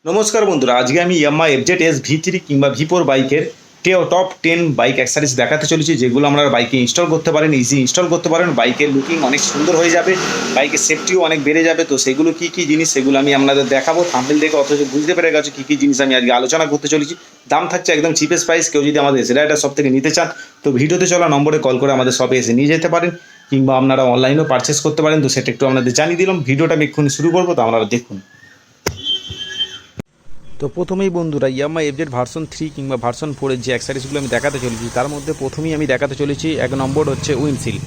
নমস্কার বন্ধুরা, আজকে আমি ইয়ামাহা FZ V3 কিংবা V4 বাইকের টপ 10 বাইক অ্যাক্সেসরিজ দেখাতে চলেছি, যেগুলো আপনারা বাইকে ইনস্টল করতে পারেন, ইজি ইনস্টল করতে পারেন। বাইকের লুকিং অনেক সুন্দর হয়ে যাবে, বাইকের সেফটিও অনেক বেড়ে যাবে। তো সেগুলো কী কী জিনিস সেগুলো আমি আপনাদের দেখাবো। থাম্বনেল দেখে অথচ বুঝতে পেরে গেছো কী কী জিনিস আমি আজকে আলোচনা করতে চলেছি। দাম থাকছে একদম চিপেস্ট প্রাইস। কেউ যদি আমাদের রাইডার শপ থেকে নিতে চান তো ভিডিওতে চলা নম্বরে কল করে আমাদের শপে এসে নিয়ে যেতে পারেন, কিংবা আপনারা অনলাইনেও পারচেস করতে পারেন। তো সেটা একটু আপনাদের জানিয়ে দিলাম। ভিডিওটা আমি এক্ষুনি শুরু করবো, তো আপনারা দেখুন। তো প্রথমেই বন্ধুরা, ইয়ামাহা FZ ভার্সন 3 কিংবা ভার্সন 4-এর যে অ্যাক্সেসরিজগুলো আমি দেখাতে চলেছি, তার মধ্যে প্রথমেই আমি দেখাতে চলেছি এক নম্বর হচ্ছে উইন্ডশিল্ড।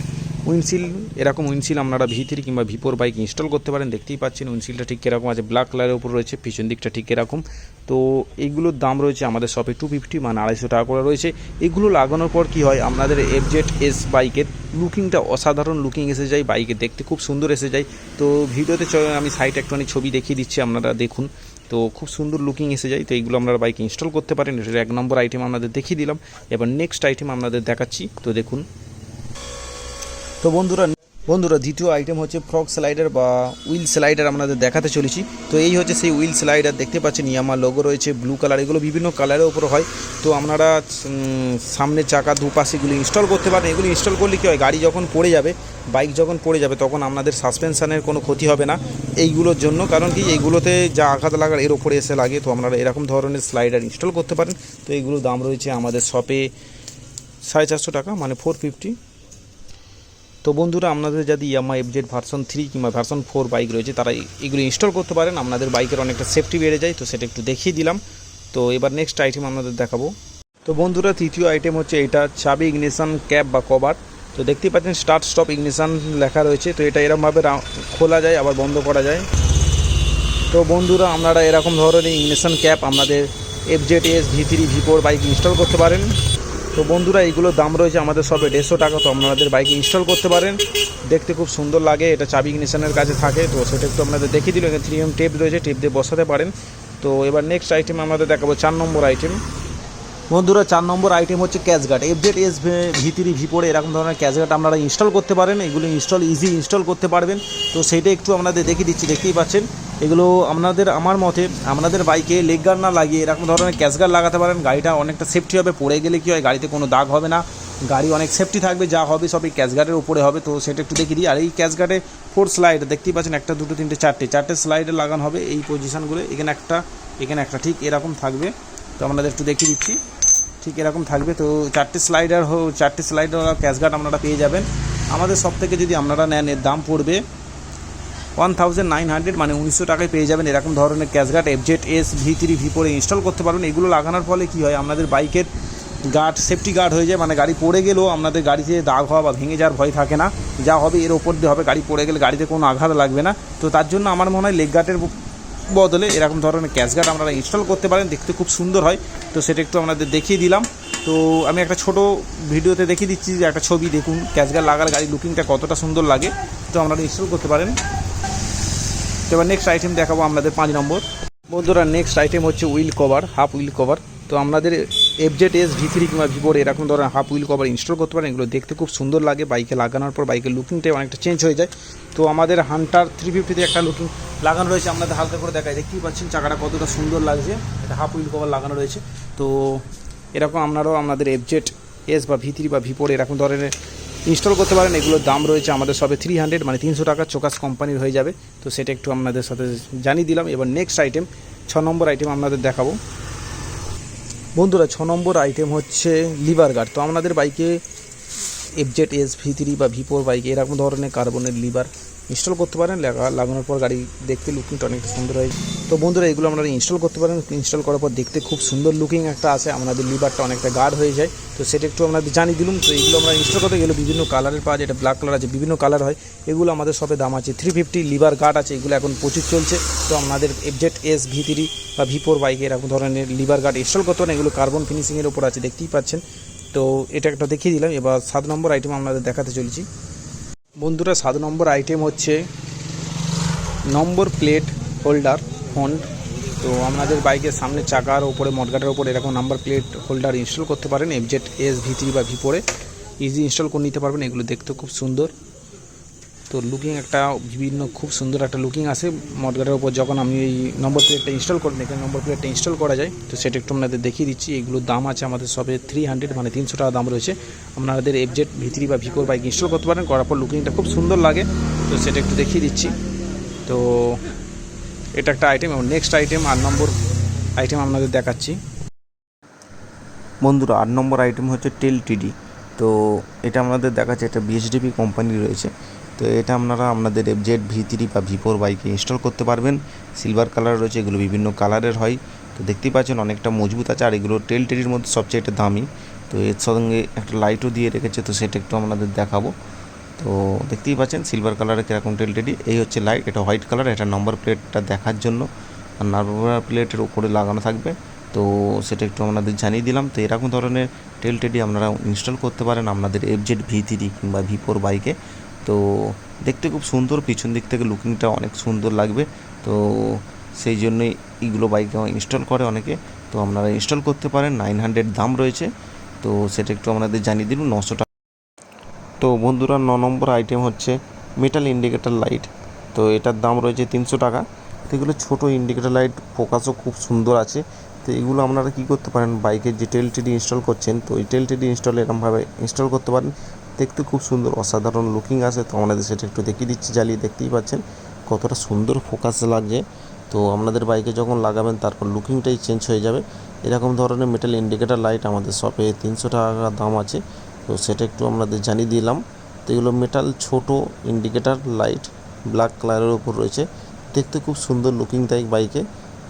এরকম উইন্ডশিল্ড আপনারা V3 কিংবা V4 বাইক ইনস্টল করতে পারেন। দেখতেই পাচ্ছেন উইন্ডশিল্ডটা ঠিক কীরকম আছে, ব্ল্যাক কালারের উপর রয়েছে, পিছন দিকটা ঠিক এরকম। তো এইগুলোর দাম রয়েছে আমাদের শপে 250 মানে 250 টাকা করে রয়েছে। এগুলো লাগানোর পর কি হয়, আপনাদের FZ বাইকের লুকিংটা অসাধারণ লুকিং এসে যায়, বাইকে দেখতে খুব সুন্দর এসে যায়। তো ভিডিওতে আমি সাইটে একটুখানি ছবি দেখিয়ে দিচ্ছি, আপনারা দেখুন। তো খুব সুন্দর লুকিং এসে যায়। তো এইগুলো আপনারা বাইকে ইনস্টল করতে পারেন। এটা এক নম্বর আইটেম আপনাদের দেখিয়ে দিলাম। এবার নেক্সট আইটেম আপনাদের দেখাচ্ছি, তো দেখুন। তো বন্ধুরা দ্বিতীয় আইটেম হচ্ছে ফ্রগ স্লাইডার বা উইল স্লাইডার আপনাদের দেখাতে চলেছি। তো এই হচ্ছে সেই উইল স্লাইডার, দেখতে পাচ্ছেন ইয়ামাহা লোগো রয়েছে, ব্লু কালার। এগুলো বিভিন্ন কালারের উপর হয়। তো আপনারা সামনের চাকা দুপাশে এগুলো ইনস্টল করতে পারেন। এগুলো ইনস্টল করলে কী হয়, গাড়ি যখন পড়ে যাবে, বাইক যখন পড়ে যাবে, তখন আপনাদের সাসপেনশানের কোনো ক্ষতি হবে না এইগুলোর জন্য। কারণ কি, এইগুলোতে যা আঘাত লাগার এর ওপরে এসে লাগে। তো আপনারা এরকম ধরনের স্লাইডার ইনস্টল করতে পারেন। তো এইগুলোর দাম রয়েছে আমাদের শপে 450 টাকা মানে 450। তো বন্ধুরা, আপনাদের যদি ইয়ামাহা FZ ভার্সন 3 কিংবা ভার্সন 4 বাইক রয়েছে, তারা এগুলো ইনস্টল করতে পারেন। আপনাদের বাইকের অনেকটা সেফটি বেড়ে যায়। তো সেটা একটু দেখিয়ে দিলাম। তো এবার নেক্সট আইটেম আপনাদের দেখাবো। তো বন্ধুরা, তৃতীয় আইটেম হচ্ছে এটা চাবি ইগনিশন ক্যাপ বা কভার। তো দেখতেই পাচ্ছেন স্টার্ট স্টপ ইগনিশন লেখা রয়েছে। তো এটা এরকমভাবে খোলা যায়, আবার বন্ধ করা যায়। তো বন্ধুরা, আপনারা এরকম ধরনের ইগনিশন ক্যাপ আপনাদের FZ V3 V4 bike install করতে পারেন। তো বন্ধুরা, এইগুলোর দাম রয়েছে আমাদের সবে 150 টাকা। তো আপনাদের বাইকে ইনস্টল করতে পারেন, দেখতে খুব সুন্দর লাগে। এটা চাবি ইগনিশনের কাছে থাকে। তো সেটা একটু আপনাদের দেখিয়ে দিল। এখানে 3M টেপ রয়েছে, টেপ দিয়ে বসাতে পারেন। তো এবার নেক্সট আইটেম আমাদের দেখাবো 4 নম্বর আইটেম। বন্ধুরা, 4 নম্বর আইটেম হচ্ছে ক্যাশগার্ড। FZ V3 V4 এরকম ধরনের ক্যাশগার্ড আপনারা ইনস্টল করতে পারেন। এগুলো ইজি ইনস্টল করতে পারবেন। তো সেইটা একটু আপনাদের দেখিয়ে দিচ্ছি, দেখতেই পাচ্ছেন। এগুলো আমার মতে আপনাদের বাইকে লেগ গার্ড না লাগিয়ে এরকম ধরনের ক্যাশগার্ড লাগাতে পারেন। গাড়িটা অনেকটা সেফটি হবে। পড়ে গেলে কী হয়, গাড়িতে কোনো দাগ হবে না, গাড়ি অনেক সেফটি থাকবে। যা হবে সব এই ক্যাশগার্ডের উপরে হবে। তো সেটা একটু দেখিয়ে দিই। আর এই ক্যাশগার্ডে 4 স্লাইড দেখতেই পাচ্ছেন, 1 2 3 4টে স্লাইডে লাগানো হবে এই পজিশানগুলো। এখানে একটা ঠিক এরকম থাকবে। তো আপনাদের একটু দেখিয়ে দিচ্ছি, ঠিক এরকম থাকবে। তো 4টে স্লাইডার ক্যাশগার্ড আপনারা পেয়ে যাবেন আমাদের সব থেকে। যদি আপনারা নেন, এর দাম পড়বে 1900 মানে 1900 টাকায় পেয়ে যাবেন এরকম ধরনের ক্যাশগার্ড। FZ V3 V4 ইনস্টল করতে পারবেন। এগুলো লাগানোর ফলে কী হয়, আপনাদের বাইকের সেফটি গার্ড হয়ে যায়। মানে গাড়ি পড়ে গেলেও আপনাদের গাড়িতে দাগ হওয়া বা ভেঙে যাওয়ার ভয় থাকে না। যা হবে এর ওপর দিয়ে হবে, গাড়ি পড়ে গেলে গাড়িতে কোনো আঘাত লাগবে না। তো তার জন্য আমার মনে হয় লেগ গার্ডের বদলে এরকম ধরনের ক্যাশগার্ড আপনারা ইনস্টল করতে পারেন, দেখতে খুব সুন্দর হয়। তো সেটা একটু আপনাদের দেখিয়ে দিলাম। তো আমি একটা ছোটো ভিডিওতে দেখিয়ে দিচ্ছি যে একটা ছবি দেখুন, ক্যাশগার্ড লাগালে গাড়ির লুকিংটা কতটা সুন্দর লাগে। তো আপনারা ইনস্টল করতে পারেন। তো এবার নেক্সট আইটেম দেখাবো আপনাদের 5 নম্বর। বন্ধুরা, নেক্সট আইটেম হচ্ছে will cover, half will cover. তো আপনাদের FZ V3 কিংবা V4 এরকম ধরনের হাফ উইল কভার ইনস্টল করতে পারেন। এগুলো দেখতে খুব সুন্দর লাগে, বাইকে লাগানোর পর বাইকের লুকিংটাই অনেকটা চেঞ্জ হয়ে যায়। তো আমাদের হান্টার 350-তে একটা লুকিং লাগানো রয়েছে, আপনাদের হালকা করে দেখায়, দেখতেই পাচ্ছেন চাকাটা কতটা সুন্দর লাগছে। এটা হাফ উইল কভার লাগানো রয়েছে। তো এরকম আপনারাও আপনাদের FZ বা V3 বা V4 এরকম ধরনের ইনস্টল করতে পারেন। এগুলোর দাম রয়েছে আমাদের সবে 300 মানে 300 টাকা, চোকাস কোম্পানির হয়ে যাবে। তো সেটা একটু আপনাদের সাথে জানিয়ে দিলাম। এবার নেক্সট আইটেম 6 নম্বর আইটেম আপনাদের দেখাবো। বন্ধুরা, 6 নম্বর আইটেম হচ্ছে লিভার গার্ড। তো আপনাদের বাইকে FZ V3 বা V4 বাইকে এরকম ধরনের কার্বনের লিভার ইনস্টল করতে পারেন। লাগানোর পর গাড়ি দেখতে লুকিংটা অনেকটা সুন্দর হয়। তো বন্ধুরা, এগুলো আপনারা ইনস্টল করতে পারেন। ইনস্টল করার পর দেখতে খুব সুন্দর লুকিং একটা আসে, আপনাদের লিভারটা অনেকটা গার্ড হয়ে যায়। তো সেটা একটু আপনাদের জানিয়ে দিলাম। তো এগুলো আমরা ইনস্টল করতে গেলে বিভিন্ন কালারের পাওয়া যায়। এটা ব্ল্যাক কালার আছে, বিভিন্ন কালার হয়। এগুলো আমাদের সবে দাম আছে 350। লিভার গার্ড আছে, এগুলো এখন প্রচুর চলছে। তো আপনাদের FZ V3 বা V4 বাইকে এরকম ধরনের লিভার গার্ড ইনস্টল করতে পারেন। এগুলো কার্বন ফিনিশিংয়ের ওপর আছে, দেখতেই পাচ্ছেন। তো এটা একটা দেখিয়ে দিলাম। এবার 7 নম্বর আইটেম আপনাদের দেখাতে চলেছি। বন্ধুরা, 7 নম্বর আইটেম হচ্ছে নম্বর প্লেট হোল্ডার ফন্ট। তো আপনাদের বাইকের সামনে চাকার ওপরে মডগার্ডের ওপরে এরকম নাম্বার প্লেট হোল্ডার ইনস্টল করতে পারেন। FZ V3 বা V4 ইজি ইনস্টল করে নিতে পারবেন। এগুলো দেখতে খুব সুন্দর। তো লুকিং একটা বিভিন্ন খুব সুন্দর একটা লুকিং আসে মডগার্ডের ওপর যখন আমি এই নম্বর প্লেটটা ইনস্টল করে দেখি নম্বর প্লেটটা ইনস্টল করা যায়। তো সেটা একটু আপনাদের দেখিয়ে দিচ্ছি। এগুলোর দাম আছে আমাদের সবে 300 মানে 300 টাকা দাম রয়েছে। আপনাদের FZ V3 বা V4 বাইক ইনস্টল করতে পারেন, করার পর লুকিংটা খুব সুন্দর লাগে। তো সেটা একটু দেখিয়ে দিচ্ছি। তো এটা একটা আইটেম এবং নেক্সট আইটেম 8 নম্বর আইটেম আপনাদের দেখাচ্ছি। বন্ধুরা 8 নম্বর আইটেম হচ্ছে টেল টিডি। তো এটা আমাদের দেখাচ্ছে, এটা BSDP কোম্পানি রয়েছে। তো এটা আপনারা আপনাদের FZ V3 বা V4 বাইকে ইনস্টল করতে পারবেন। সিলভার কালার রয়েছে, এগুলো বিভিন্ন কালারের হয়। তো দেখতেই পাচ্ছেন অনেকটা মজবুত আছে, আর এগুলো টেল টিডির মধ্যে সবচেয়ে এটা দামি। তো এর সঙ্গে একটা লাইটও দিয়ে রেখেছে, তো সেটা একটু আপনাদের দেখাবো। তো দেখতেই পাচ্ছেন সিলভার কালারের কীরকম টেল টিডি। এই হচ্ছে লাইট, এটা হোয়াইট কালার, এটা নম্বর প্লেটটা দেখার জন্য। আর নম্বর প্লেটের উপরে লাগানো থাকবে, তো সেটা একটু আপনাদের জানিয়ে দিলাম। তো এরকম ধরনের টেল টেডি আপনারা ইনস্টল করতে পারেন আপনাদের FZ V3 কিংবা V4 বাইকে। তো দেখতে খুব সুন্দর, পিছন দিক থেকে লুকিংটা অনেক সুন্দর লাগবে। তো সেই জন্যই এইগুলো বাইকে ইনস্টল করে অনেকে। তো আপনারা ইনস্টল করতে পারেন, 900 দাম রয়েছে। তো সেটা একটু আপনাদের জানিয়ে দিলাম, 900 টাকা। তো বন্ধুরা 9 নম্বর আইটেম হচ্ছে মেটাল ইন্ডিকেটর লাইট। তো এটার দাম রয়েছে 300 টাকা। তো এগুলো ছোটো ইন্ডিকেটর লাইট, ফোকাসও খুব সুন্দর আছে। তো এগুলো আপনারা কী করতে পারেন, বাইকের যে টেল টিডি ইনস্টল করছেন, তো এই টেল টিডি ইনস্টল এরকমভাবে ইনস্টল করতে পারেন। দেখতে খুব সুন্দর অসাধারণ লুকিং আসে। তো আপনাদের সেটা একটু দেখিয়ে দিচ্ছি, জ্বালিয়ে দেখতেই পাচ্ছেন কতটা সুন্দর ফোকাস লাগছে। তো আপনাদের বাইকে যখন লাগাবেন তারপর লুকিংটাই চেঞ্জ হয়ে যাবে। এরকম ধরনের মেটাল ইন্ডিকেটর লাইট আমাদের শপে 300 টাকা দাম আছে। তো সেটা একটু আপনাদের জানিয়ে দিলাম। তো এগুলো মেটাল ছোটো ইন্ডিকেটর লাইট, ব্ল্যাক কালারের উপর রয়েছে, দেখতে খুব সুন্দর লুকিং দেয় বাইকে।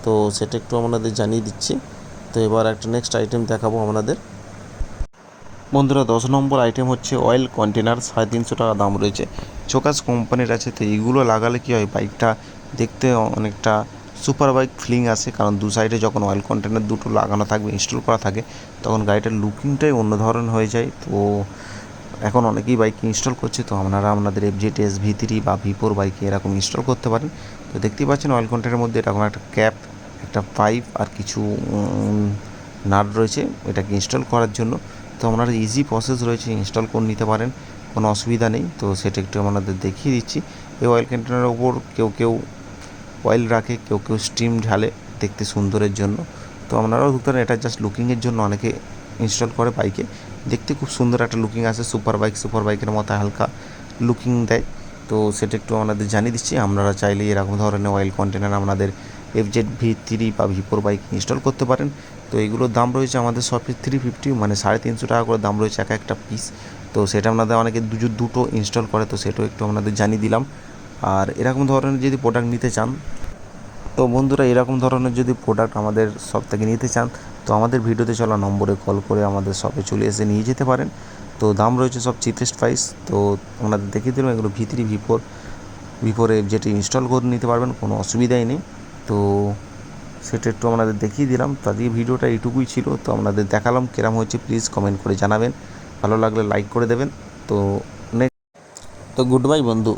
তো সেটা একটু আপনাদের জানিয়ে দিচ্ছি। তো এবার একটা নেক্সট আইটেম দেখাবো আপনাদের। বন্ধুরা 10 নম্বর আইটেম হচ্ছে অয়েল কন্টেনার, 350 টাকা দাম রয়েছে, চোকাস কোম্পানির আছে। তো এইগুলো লাগালে কী হয়, বাইকটা দেখতে অনেকটা সুপার বাইক ফিলিং আসে। কারণ দু সাইডে যখন অয়েল কন্টেনার দুটো লাগানো থাকবে, ইনস্টল করা থাকে, তখন গাড়িটার লুকিংটাই অন্য ধরনের হয়ে যায়। তো এখন অনেকেই বাইক ইনস্টল করছে। তো আপনারা আপনাদের FZ V3 বা V4 বাইকে এরকম ইনস্টল করতে পারেন। তো দেখতেই পাচ্ছেন অয়েল কন্টেনারের মধ্যে এরকম একটা ক্যাপ, একটা পাইপ আর কিছু নাট রয়েছে এটাকে ইনস্টল করার জন্য। তো আপনারা ইজি প্রসেস রয়েছে, ইনস্টল করে নিতে পারেন, কোনো অসুবিধা নেই। তো সেটা একটু আপনাদের দেখিয়ে দিচ্ছি। এই অয়েল কন্টেনারের ওপর কেউ কেউ অয়েল রাখে, কেউ কেউ স্টিম ঢালে দেখতে সুন্দরের জন্য। তো আপনারাও ধরতে পারেন, এটা জাস্ট লুকিংয়ের জন্য অনেকে ইনস্টল করে বাইকে। দেখতে খুব সুন্দর একটা লুকিং আসে, সুপার বাইকের মতো হালকা লুকিং দেয়। তো সেটা একটু আপনাদের জানিয়ে দিচ্ছি। আপনারা চাইলে এরকম ধরনের অয়েল কন্টেনার আপনাদের FZ V3 বা V4 বাইক ইনস্টল করতে পারেন। তো এগুলোর দাম রয়েছে আমাদের শপে 350 মানে 350 টাকা করে দাম রয়েছে এক একটা পিস। তো সেটা আপনাদের অনেকে দুটো ইনস্টল করে, তো সেটাও একটু আপনাদের জানিয়ে দিলাম। আর এরকম ধরনের যদি প্রোডাক্ট নিতে চান, তো বন্ধুরা এরকম ধরনের যদি প্রোডাক্ট আমাদের শপ থেকে নিতে চান, তো আমাদের ভিডিওতে চলা নম্বরে কল করে আমাদের শপে চলে এসে নিয়ে যেতে পারেন। তো দাম রয়েছে সব চিপেস্ট প্রাইস। তো আপনাদের দেখিয়ে দিলাম, এগুলো V3 V4 যেটি ইনস্টল করে নিতে পারবেন, কোনো অসুবিধাই নেই। তো সেটা একটু আপনাদের দেখিয়ে দিলাম। তাদের ভিডিওটা এইটুকুই ছিল। তো আপনাদের দেখালাম, কেরাম হয়েছে প্লিজ কমেন্ট করে জানাবেন, ভালো লাগলে লাইক করে দেবেন। তো গুড বাই বন্ধু।